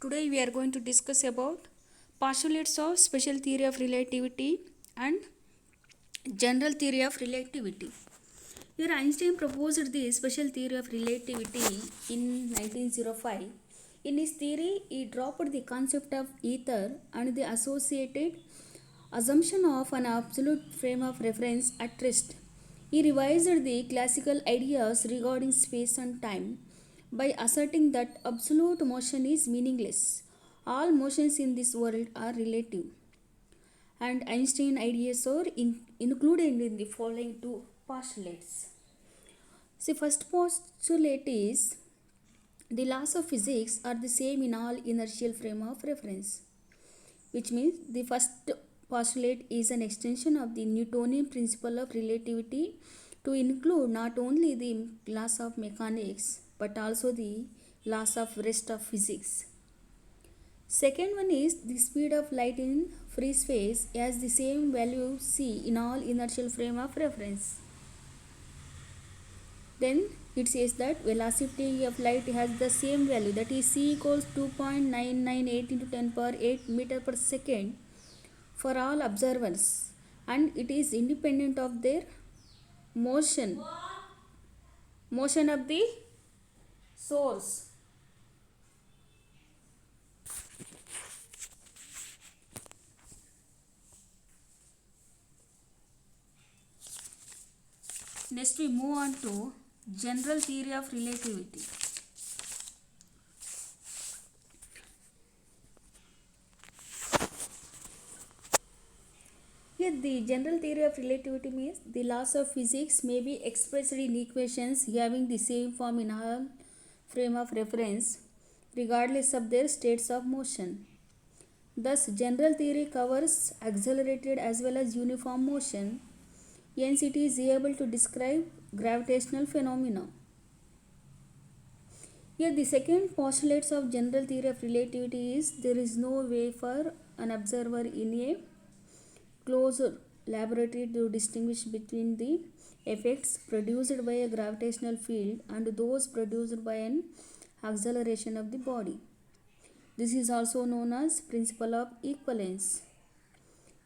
Today we are going to discuss about postulates of special theory of relativity and general theory of relativity. Here Einstein proposed the special theory of relativity in 1905. In his theory, he dropped the concept of ether and the associated assumption of an absolute frame of reference at rest. He revised the classical ideas regarding space and time by asserting that absolute motion is meaningless. All motions in this world are relative. And Einstein ideas are included in the following two postulates. See, first postulate is the laws of physics are the same in all inertial frame of reference, which means the first postulate is an extension of the Newtonian principle of relativity to include not only the laws of mechanics but also the laws of rest of physics. Second one is the speed of light in free space has the same value c in all inertial frame of reference. Then it says that velocity of light has the same value, that is c equals 2.998 into 10 power 8 meter per second for all observers, and it is independent of their motion of the source. Next we move on to general theory of relativity. Here the general theory of relativity means the laws of physics may be expressed in equations having the same form in all frame of reference regardless of their states of motion. Thus general theory covers accelerated as well as uniform motion. Hence it is able to describe gravitational phenomena. Here the second postulates of general theory of relativity is there is no way for an observer in a closed laboratory to distinguish between the effects produced by a gravitational field and those produced by an acceleration of the body. This is also known as principle of equivalence.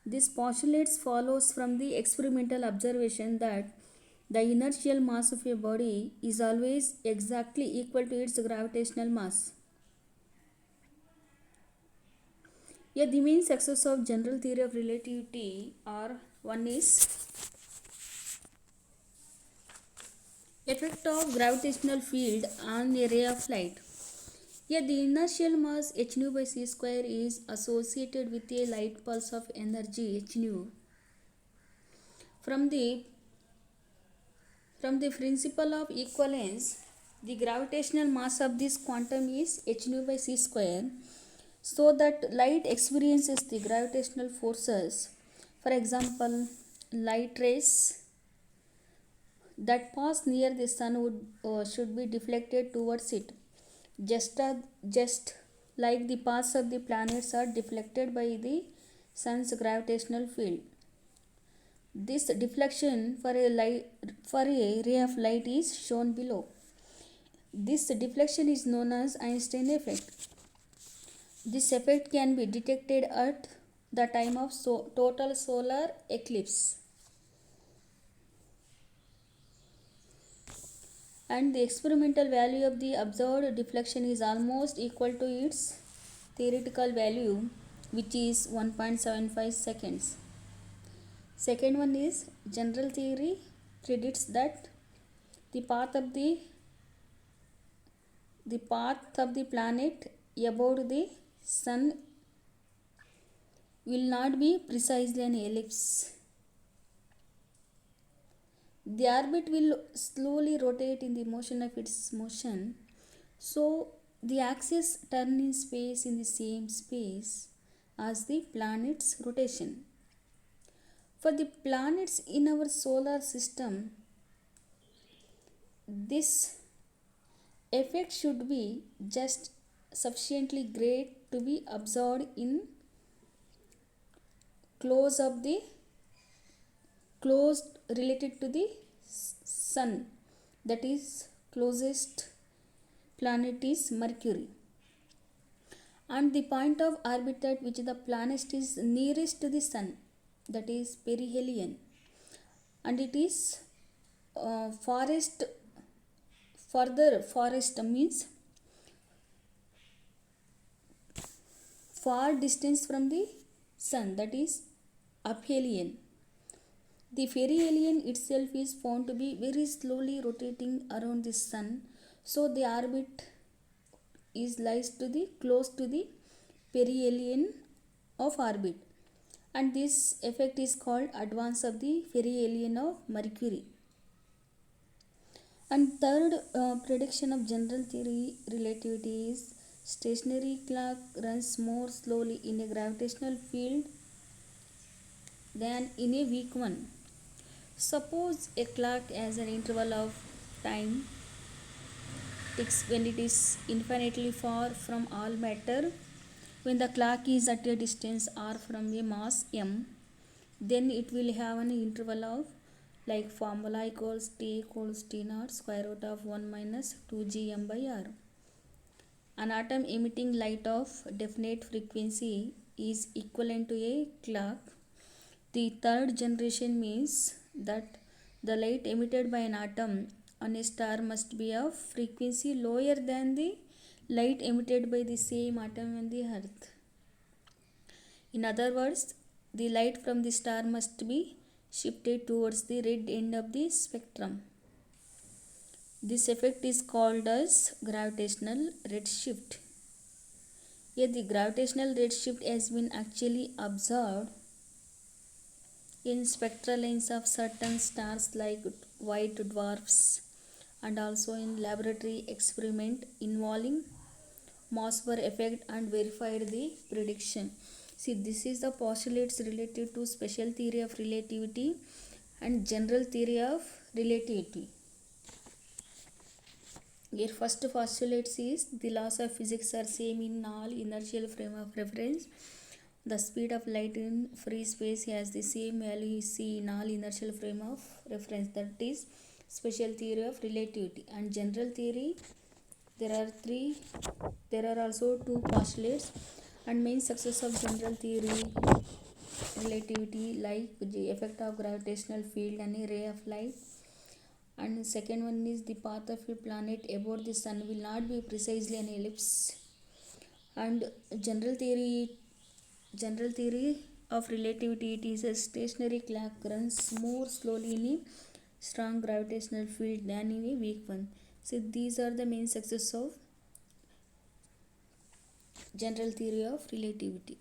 This postulates follows from the experimental observation that the inertial mass of a body is always exactly equal to its gravitational mass. Yeah, the main success of general theory of relativity are: one is effect of gravitational field on a ray of light. Yeah, the inertial mass h nu by c square is associated with a light pulse of energy h nu. From the principle of equivalence, the gravitational mass of this quantum is h nu by c square, so that light experiences the gravitational forces. For example, light rays that pass near the sun should be deflected towards it, just like the paths of the planets are deflected by the sun's gravitational field. This deflection for a ray of light is shown below. This deflection is known as Einstein effect. This effect can be detected at the time of total solar eclipse. And the experimental value of the observed deflection is almost equal to its theoretical value, which is 1.75 seconds. Second one is general theory predicts that the path of the planet about the sun will not be precisely an ellipse. The orbit will slowly rotate in the motion of its motion, so the axis turn in space in the same space as the planet's rotation. For the planets in our solar system, this effect should be just sufficiently great to be observed in closed related to the sun, that is closest planet is Mercury. and the point of orbit at which the planet is nearest to the sun, that is perihelion, and it is farthest, further farthest means far distance from the sun, that is aphelion. The perihelion itself is found to be very slowly rotating around the sun, so the orbit is lies to the close to the perihelion of orbit, and this effect is called advance of the perihelion of Mercury. And third prediction of general theory relativity is stationary clock runs more slowly in a gravitational field than in a weak one. Suppose a clock has an interval of time ticks when it is infinitely far from all matter. When the clock is at a distance r from a mass m, then it will have an interval of, like formula equals t equals t naught square root of 1 minus 2 gm by r. An atom emitting light of definite frequency is equivalent to a clock. The third generation means that the light emitted by an atom on a star must be of frequency lower than the light emitted by the same atom on the earth. In other words, the light from the star must be shifted towards the red end of the spectrum. This effect is called as gravitational redshift. Here the gravitational redshift has been actually observed in spectral lines of certain stars like white dwarfs, and also in laboratory experiment involving Mossberg effect, and verified the prediction. See, this is the postulates related to special theory of relativity and general theory of relativity. Here first postulates is the laws of physics are same in all inertial frame of reference. The speed of light in free space has the same value you see in all inertial frame of reference, that is special theory of relativity. And general theory, there are also two postulates. And main success of general theory relativity, like the effect of gravitational field and a ray of light. And second one is the path of a planet about the sun will not be precisely an ellipse. And general theory of relativity, it is a stationary clock runs more slowly in a strong gravitational field than in a weak one. So these are the main success of general theory of relativity.